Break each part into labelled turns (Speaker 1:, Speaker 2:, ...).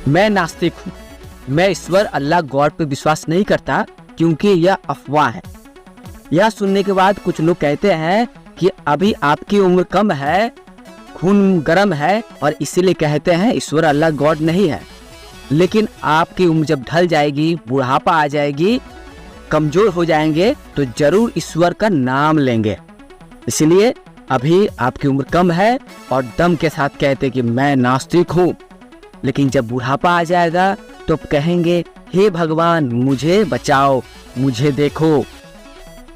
Speaker 1: मैं नास्तिक हूँ, मैं ईश्वर अल्लाह गॉड पे विश्वास नहीं करता क्योंकि यह अफवाह है। यह सुनने के बाद कुछ लोग कहते हैं कि अभी आपकी उम्र कम है, खून गर्म है और इसीलिए कहते हैं ईश्वर अल्लाह गॉड नहीं है। लेकिन आपकी उम्र जब ढल जाएगी, बुढ़ापा आ जाएगी, कमजोर हो जाएंगे तो जरूर ईश्वर का नाम लेंगे। इसलिए अभी आपकी उम्र कम है और दम के साथ कहते कि मैं नास्तिक हूँ, लेकिन जब बुढ़ापा आ जाएगा तो कहेंगे हे भगवान मुझे बचाओ, मुझे देखो।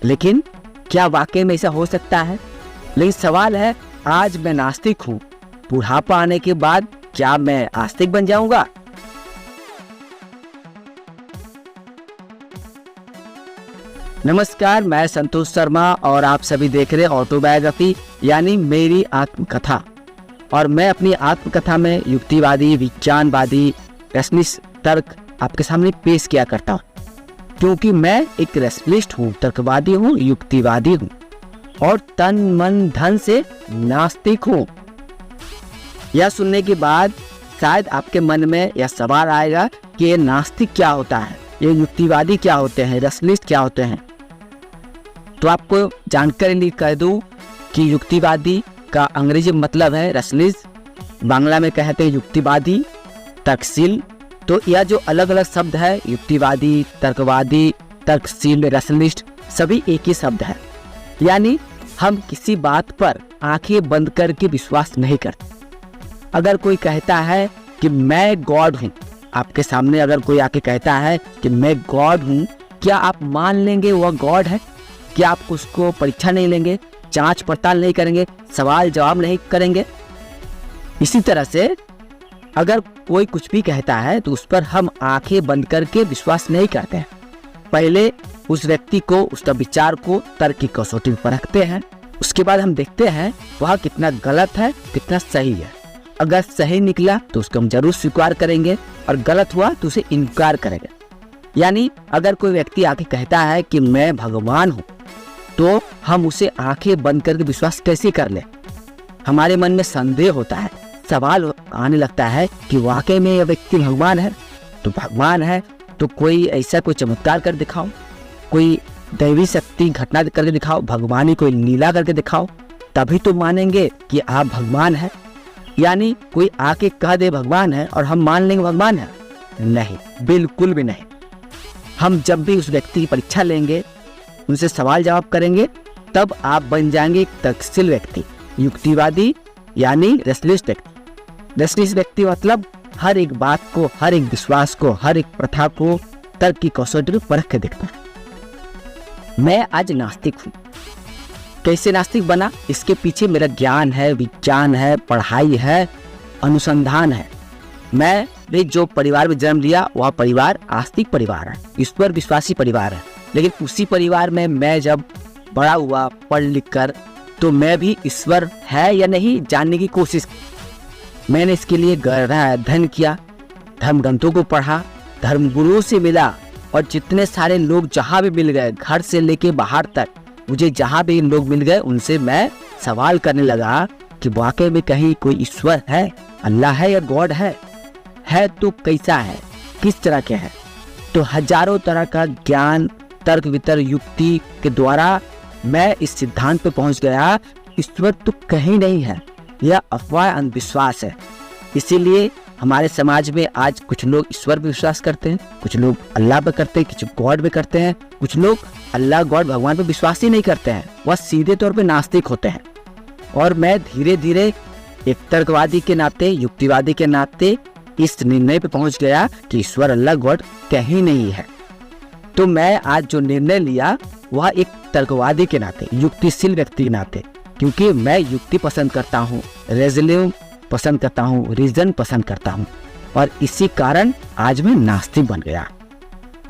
Speaker 1: लेकिन क्या वाकई में ऐसा हो सकता है? लेकिन सवाल है, आज मैं नास्तिक हूँ, बुढ़ापा आने के बाद क्या मैं आस्तिक बन जाऊंगा? नमस्कार, मैं संतोष शर्मा और आप सभी देख रहे हैं ऑटोबायोग्राफी यानी मेरी आत्मकथा। और मैं अपनी आत्मकथा में युक्तिवादी, विज्ञानवादी, रैशनलिस्ट तर्क आपके सामने पेश किया करता हूँ, क्योंकि मैं एक रैशनलिस्ट हूँ, तर्कवादी हूँ, युक्तिवादी हूँ और तन मन धन से नास्तिक हूँ। यह सुनने के बाद शायद आपके मन में यह सवाल आएगा कि ये नास्तिक क्या होता है, ये युक्तिवादी क्या होते हैं, रैशनलिस्ट क्या होते हैं। तो आपको जानकारी लिए कह दूं कि युक्तिवादी का अंग्रेजी मतलब है रैशनलिस्ट, बांग्ला में कहते हैं युक्तिवादी, तर्कशील। तो यह जो अलग अलग शब्द है, युक्तिवादी, तर्कवादी, तर्कशील, रैशनलिस्ट, सभी एक ही शब्द है। यानी हम किसी बात पर आंखें बंद करके विश्वास नहीं करते। अगर कोई कहता है कि मैं गॉड हूँ, आपके सामने अगर कोई आके कहता है कि मैं गॉड हूँ, क्या आप मान लेंगे वह गॉड है? क्या आप उसको परीक्षा नहीं लेंगे, जांच पड़ताल नहीं करेंगे, सवाल जवाब नहीं करेंगे? इसी तरह से अगर कोई कुछ भी कहता है तो उस पर हम आंखें बंद करके विश्वास नहीं करते हैं। पहले उस व्यक्ति को, उसका विचार को तर्क की कसौटी पर रखते हैं, उसके बाद हम देखते हैं वह कितना गलत है, कितना सही है। अगर सही निकला तो उसको हम जरूर स्वीकार करेंगे और गलत हुआ तो उसे इनकार करेंगे। यानी अगर कोई व्यक्ति आके कहता है कि मैं भगवान हूँ, तो हम उसे आंखें बंद करके विश्वास कैसे कर ले? हमारे मन में संदेह होता है, सवाल आने लगता है कि वाकई में यह व्यक्ति भगवान है। तो भगवान है तो कोई ऐसा कोई चमत्कार कर दिखाओ, कोई दैवी शक्ति घटना करके दिखाओ, भगवानी कोई लीला करके दिखाओ, तभी तो मानेंगे कि आप भगवान है। यानी कोई आके कह दे भगवान है और हम मान लेंगे भगवान है? नहीं, बिल्कुल भी नहीं। हम जब भी उस व्यक्ति की परीक्षा लेंगे, उनसे सवाल जवाब करेंगे, तब आप बन जाएंगे एक तर्कशील व्यक्ति, युक्तिवादी यानी रैशनलिस्ट व्यक्ति। रैशनलिस्ट व्यक्ति मतलब हर एक बात को, हर एक विश्वास को, हर एक प्रथा को तर्क की कसौटी पर परख के देखता है। मैं आज नास्तिक हूँ। कैसे नास्तिक बना? इसके पीछे मेरा ज्ञान है, विज्ञान है, पढ़ाई है, अनुसंधान है। मैंने जो परिवार में जन्म लिया वह परिवार आस्तिक परिवार है, ईश्वर विश्वासी परिवार है। लेकिन उसी परिवार में मैं जब बड़ा हुआ, पढ़ लिख कर, तो मैं भी ईश्वर है या नहीं जानने की कोशिश की। मैंने इसके लिए गहरा अध्ययन किया, धर्म ग्रंथों को पढ़ा, धर्म गुरुओं से मिला और जितने सारे लोग जहाँ भी मिल गए, घर से लेके बाहर तक, मुझे जहाँ भी लोग मिल गए उनसे मैं सवाल करने लगा कि वाकई में कहीं कोई ईश्वर है, अल्लाह है या गॉड है तो कैसा है, किस तरह के है? तो हजारों तरह का ज्ञान, तर्क वितर्क, युक्ति के द्वारा मैं इस सिद्धांत पे पहुंच गया, ईश्वर तो कहीं नहीं है, यह अफवाह, अंधविश्वास है। इसीलिए हमारे समाज में आज कुछ लोग ईश्वर पे विश्वास करते हैं, कुछ लोग अल्लाह पे करते हैं, कुछ गॉड पे करते हैं, कुछ लोग अल्लाह, गॉड, भगवान पे विश्वास ही नहीं करते हैं, वह सीधे तौर पे नास्तिक होते हैं। और मैं धीरे धीरे एक तर्कवादी के नाते, युक्तिवादी के नाते इस निर्णय पे पहुंच गया कि ईश्वर, अल्लाह, गॉड कहीं नहीं है। तो मैं आज जो निर्णय लिया वह एक तर्कवादी के नाते, युक्तिशील व्यक्ति के नाते, क्योंकि मैं युक्ति पसंद करता हूँ, रीजनिंग पसंद करता हूँ, रीजन पसंद करता हूँ, और इसी कारण आज मैं नास्तिक बन गया।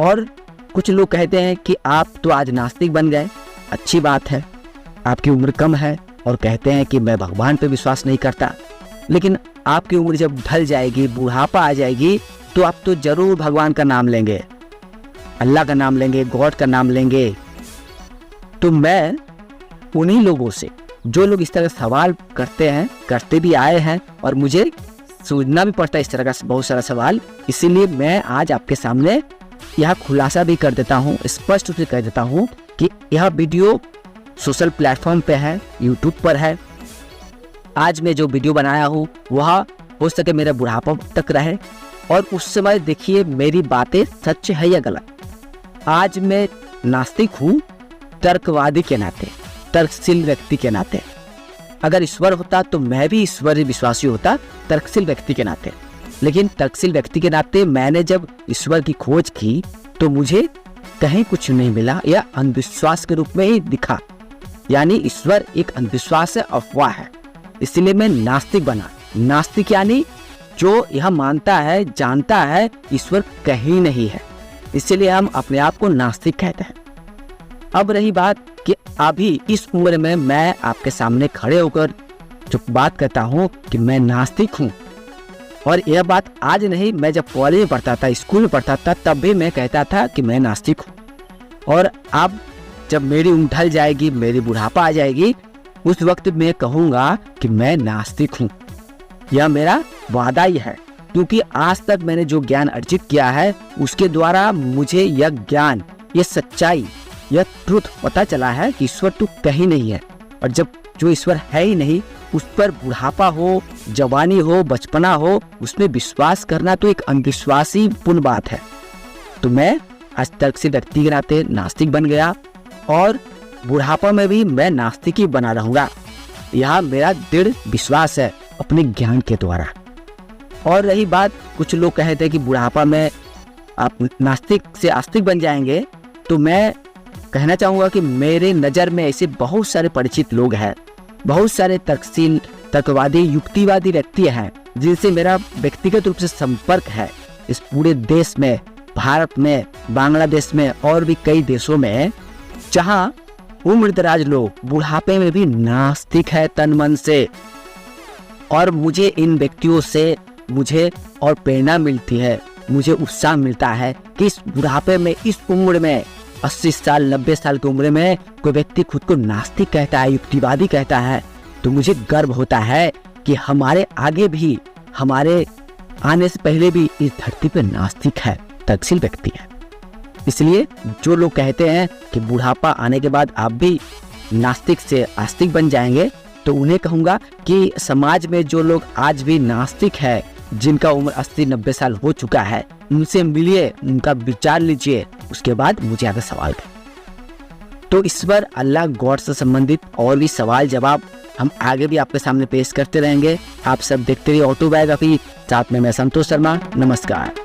Speaker 1: और कुछ लोग कहते हैं कि आप तो आज नास्तिक बन गए, अच्छी बात है, आपकी उम्र कम है, और कहते हैं कि मैं भगवान पे विश्वास नहीं करता। लेकिन आपकी उम्र जब ढल जाएगी, बुढ़ापा आ जाएगी, तो आप तो जरूर भगवान का नाम लेंगे, अल्लाह का नाम लेंगे, गॉड का नाम लेंगे। तो मैं उन्हीं लोगों से, जो लोग इस तरह सवाल करते हैं, करते भी आए हैं और मुझे सोचना भी पड़ता है इस तरह का बहुत सारा सवाल। इसीलिए मैं आज आपके सामने यह खुलासा भी कर देता हूँ, स्पष्ट रूप से कह देता हूँ कि यह वीडियो सोशल प्लेटफॉर्म पे है, यूट्यूब पर है। आज मैं जो वीडियो बनाया हूँ वह हो सके मेरा बुढ़ापा तक रहे और उस समय देखिए मेरी बातें सच है या गलत। आज मैं नास्तिक हूँ तर्कवादी के नाते, तर्कशील व्यक्ति के नाते। अगर ईश्वर होता तो मैं भी ईश्वरी विश्वासी होता तर्कशील व्यक्ति के नाते। लेकिन तर्कशील व्यक्ति के नाते मैंने जब ईश्वर की खोज की तो मुझे कहीं कुछ नहीं मिला, या अंधविश्वास के रूप में ही दिखा। यानी ईश्वर एक अंधविश्वास है, अफवाह है। इसलिए मैं नास्तिक बना। नास्तिक यानी जो यह मानता है, जानता है ईश्वर कहीं नहीं है। इसलिए हम अपने आप को नास्तिक कहते हैं। अब रही बात कि अभी इस उम्र में मैं आपके सामने खड़े होकर जो बात करता हूँ कि मैं नास्तिक हूँ, और यह बात आज नहीं, मैं जब कॉलेज में पढ़ता था, स्कूल में पढ़ता था, तब भी मैं कहता था कि मैं नास्तिक हूँ। और अब जब मेरी उम्र ढल जाएगी, मेरी बुढ़ापा आ जाएगी, उस वक्त मैं कहूँगा कि मैं नास्तिक हूँ। यह मेरा वादा ही है, क्योंकि आज तक मैंने जो ज्ञान अर्जित किया है उसके द्वारा मुझे यह ज्ञान, यह सच्चाई, यह ट्रुथ पता चला है कि ईश्वर तो कहीं नहीं है। और जब जो ईश्वर है ही नहीं, उस पर बुढ़ापा हो, जवानी हो, बचपना हो, उसमें विश्वास करना तो एक अंधविश्वासी पूर्ण बात है। तो मैं आज तर्कशील व्यक्ति के नाते नास्तिक बन गया और बुढ़ापा में भी मैं नास्तिक ही बना रहूंगा। यह मेरा दृढ़ विश्वास है अपने ज्ञान के द्वारा। और रही बात, कुछ लोग कहते हैं कि बुढ़ापा में आप नास्तिक से आस्तिक बन जाएंगे, तो मैं कहना चाहूँगा कि मेरे नज़र में ऐसे बहुत सारे परिचित लोग हैं, बहुत सारे तर्कशील, तर्कवादी, युक्तिवादी व्यक्ति हैं जिनसे मेरा व्यक्तिगत रूप से संपर्क है इस पूरे देश में, भारत में, बांग्लादेश में और भी कई देशों में, जहाँ उम्रदराज लोग बुढ़ापे में भी नास्तिक है तन मन से। और मुझे इन व्यक्तियों से मुझे और प्रेरणा मिलती है, मुझे उत्साह मिलता है कि इस बुढ़ापे में, इस उम्र में, 80 साल 90 साल की उम्र में कोई व्यक्ति खुद को नास्तिक कहता है, युक्तिवादी कहता है, तो मुझे गर्व होता है कि हमारे आगे भी, हमारे आने से पहले भी इस धरती पर नास्तिक है, तर्कशील व्यक्ति है। इसलिए जो लोग कहते हैं कि बुढ़ापा आने के बाद आप भी नास्तिक से आस्तिक बन जाएंगे, तो उन्हें कहूँगा कि समाज में जो लोग आज भी नास्तिक है, जिनका उम्र 80-90 साल हो चुका है, उनसे मिलिए, उनका विचार लीजिए, उसके बाद मुझे आगे सवाल करें। तो ईश्वर, अल्लाह, गॉड से संबंधित और भी सवाल जवाब हम आगे भी आपके सामने पेश करते रहेंगे। आप सब देखते रहिए ऑटोबायोग्राफी, साथ में मैं संतोष शर्मा। नमस्कार।